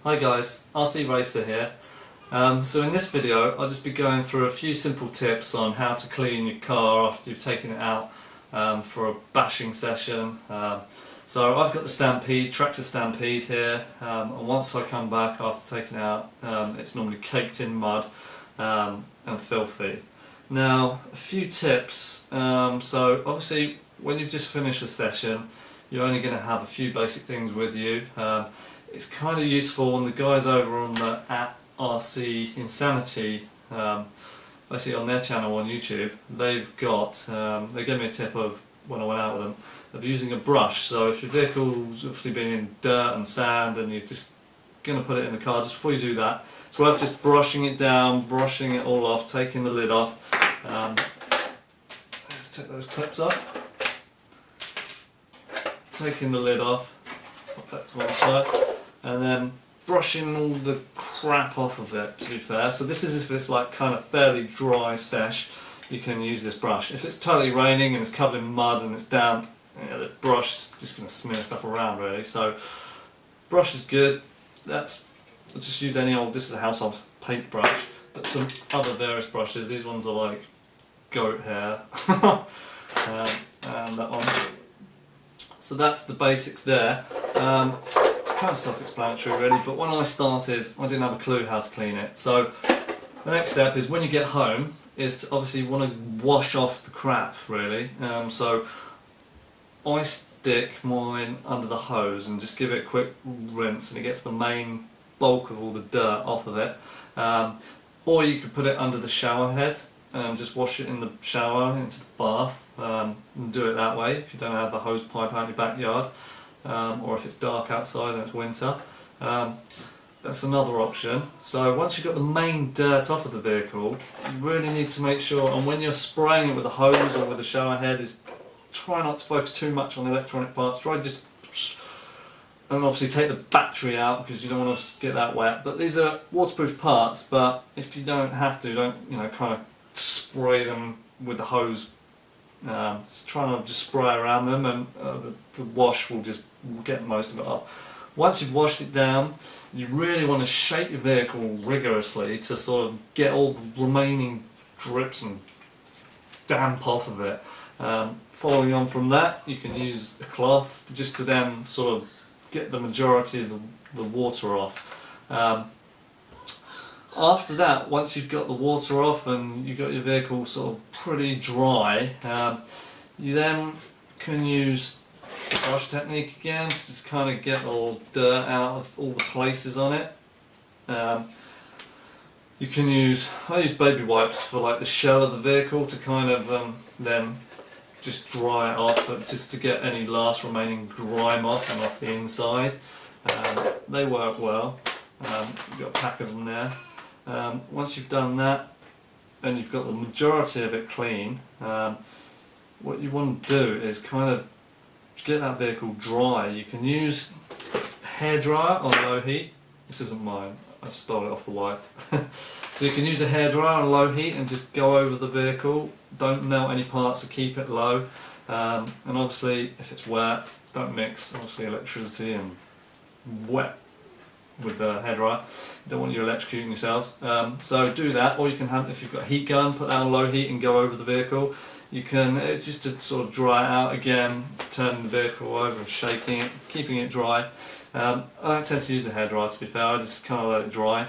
Hi guys, RC Racer here. So in this video I'll just be going through a few simple tips on how to clean your car after you've taken it out for a bashing session. So I've got the Stampede, Tractor Stampede here, and once I come back after taking it out it's normally caked in mud and filthy. Now a few tips, so obviously when you've just finished a session you're only going to have a few basic things with you. It's kind of useful when the guys over on the @RC Insanity, basically on their channel on YouTube, they've got, they gave me a tip of, when I went out with them, of using a brush. So if your vehicle's obviously been in dirt and sand and you're just going to put it in the car, just before you do that, it's worth just brushing it down, brushing it all off, taking the lid off. Let's take those clips off. Taking the lid off, put that to one side, and then brushing all the crap off of it, to be fair. So this is if it's like kind of fairly dry sesh, you can use this brush. If it's totally raining and it's covered in mud and it's damp, you know, the brush is just going to smear stuff around really. So brush is good. I'll just use any old, this is a household paintbrush, but some other various brushes. These ones are like goat hair, and that one. So that's the basics there. Kind of self-explanatory really, but when I started I didn't have a clue how to clean it. So the next step is when you get home is to obviously want to wash off the crap really. So I stick mine under the hose and just give it a quick rinse and it gets the main bulk of all the dirt off of it. Or you could put it under the shower head and just wash it in the shower into the bath, and do it that way if you don't have a hose pipe out in your backyard, or if it's dark outside and it's winter. That's another option. So once you've got the main dirt off of the vehicle, you really need to make sure, and when you're spraying it with a hose or with a shower head, is try not to focus too much on the electronic parts. Try just, and obviously take the battery out because you don't want to get that wet. But these are waterproof parts, but if you don't have to, don't, you know, kind of spray them with the hose. Just try not to just spray around them, and the wash will just get most of it off. Once you've washed it down, you really want to shake your vehicle rigorously to sort of get all the remaining drips and damp off of it. Following on from that, you can use a cloth just to then sort of get the majority of the water off. After that, once you've got the water off and you've got your vehicle sort of pretty dry, you then can use the brush technique again to just kind of get all dirt out of all the places on it. You can use, I use baby wipes for like the shell of the vehicle to kind of then just dry it off, but just to get any last remaining grime off and off the inside. They work well. You've got a pack of them there. Once you've done that and you've got the majority of it clean, what you want to do is kind of get that vehicle dry. You can use a hairdryer on low heat. This isn't mine, I stole it off the wipe. So you can use a hairdryer on low heat and just go over the vehicle. Don't melt any parts, so keep it low. And obviously if it's wet, don't mix obviously electricity and wet with the hairdryer. You don't want you electrocuting yourselves. So do that, or you can have, if you've got a heat gun, put that on low heat and go over the vehicle. You can, it's just to sort of dry it out again, turning the vehicle over and shaking it, keeping it dry. I don't tend to use the hairdryer, to be fair, I just kind of let it dry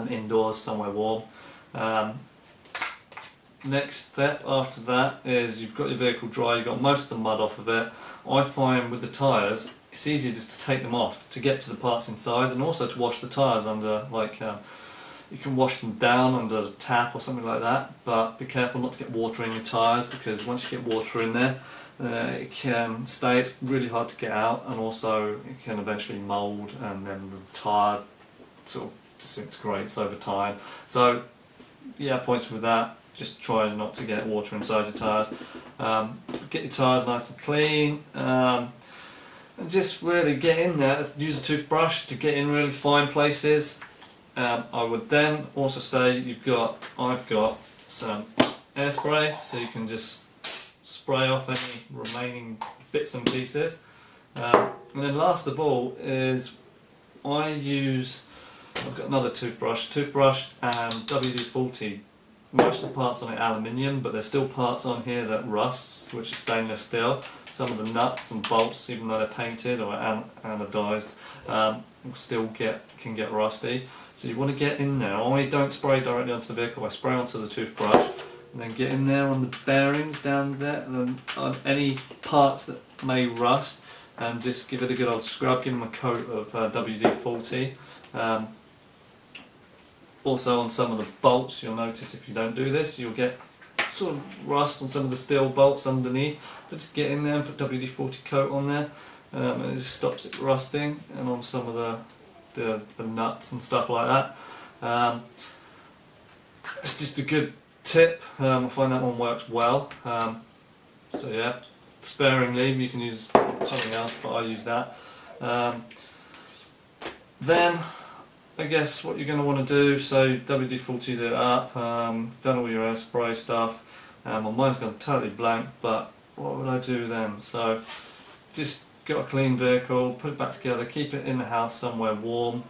indoors somewhere warm. Next step after that is you've got your vehicle dry, you've got most of the mud off of it. I find with the tyres it's easier just to take them off to get to the parts inside, and also to wash the tyres under, like, you can wash them down under a tap or something like that, but be careful not to get water in your tyres, because once you get water in there it can stay, it's really hard to get out, and also it can eventually mould and then the tyre sort of disintegrates over time. So yeah, points with that, just try not to get water inside your tyres. Get your tyres nice and clean. And just really get in there, use a toothbrush to get in really fine places. I would then also say I've got some air spray, so you can just spray off any remaining bits and pieces. And then last of all is I've got another toothbrush and WD-40. Most of the parts on it are aluminium, but there's still parts on here that rusts, which is stainless steel. Some of the nuts and bolts, even though they're painted or anodized, still can get rusty. So you want to get in there. I don't spray directly onto the vehicle, I spray onto the toothbrush, and then get in there on the bearings down there, and on any parts that may rust, and just give it a good old scrub, give them a coat of WD-40. Also on some of the bolts, you'll notice if you don't do this, you'll get sort of rust on some of the steel bolts underneath. But just get in there and put WD-40 coat on there, and it just stops it rusting, and on some of the nuts and stuff like that. It's just a good tip. I find that one works well. So yeah, sparingly, you can use something else, but I use that. Then I guess what you're going to want to do, so WD-40 it up, done all your air spray stuff. My mind's gone totally blank, but what would I do then? So just get a clean vehicle, put it back together, keep it in the house somewhere warm.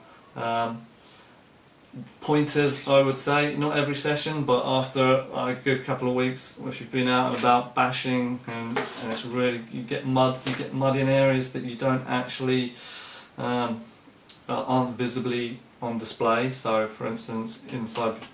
Pointers, I would say, not every session, but after a good couple of weeks, if you've been out and about bashing, and it's really, you get mud in areas that you don't actually aren't visibly on display. So for instance, inside the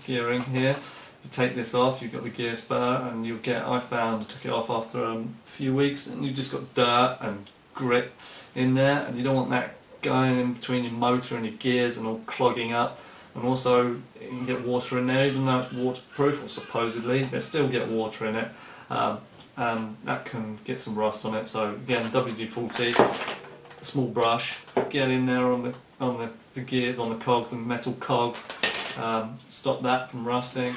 gearing here, you take this off, you've got the gear spur, and you'll get, I took it off after a few weeks, and you've just got dirt and grit in there, and you don't want that going in between your motor and your gears and all clogging up. And also you can get water in there, even though it's waterproof, or supposedly, they still get water in it, and that can get some rust on it. So again, WD-40, a small brush, get in there on the gear, on the cog, the metal cog, stop that from rusting.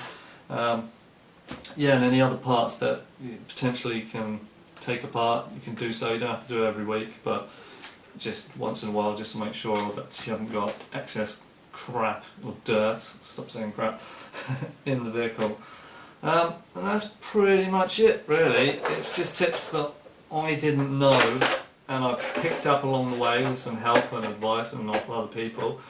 Yeah, and any other parts that you potentially can take apart, you can do so. You don't have to do it every week, but just once in a while, just to make sure that you haven't got excess crap or dirt, stop saying crap, in the vehicle. And that's pretty much it, really. It's just tips that I didn't know, and I've picked up along the way with some help and advice and from other people,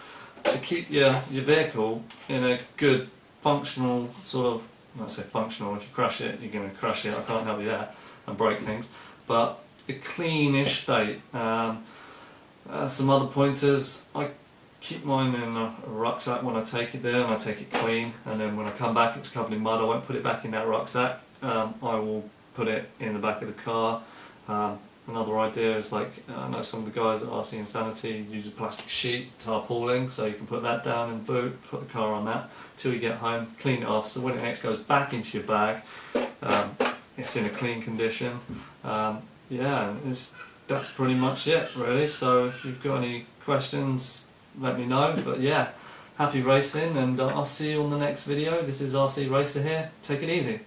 to keep your vehicle in a good functional sort of, I say functional, if you crash it, you're going to crash it, I can't help you there, and break things, but a cleanish state. Some other pointers, I keep mine in a rucksack when I take it there, and I take it clean, and then when I come back it's covered in mud, I won't put it back in that rucksack. I will put it in the back of the car. Another idea is, like, I know some of the guys at RC Insanity use a plastic sheet, tarpauling, so you can put that down in the boot, put the car on that till you get home, clean it off, so when it next goes back into your bag, it's in a clean condition. Yeah, that's pretty much it, really. So if you've got any questions, let me know. But yeah, happy racing, and I'll see you on the next video. This is RC Racer here. Take it easy.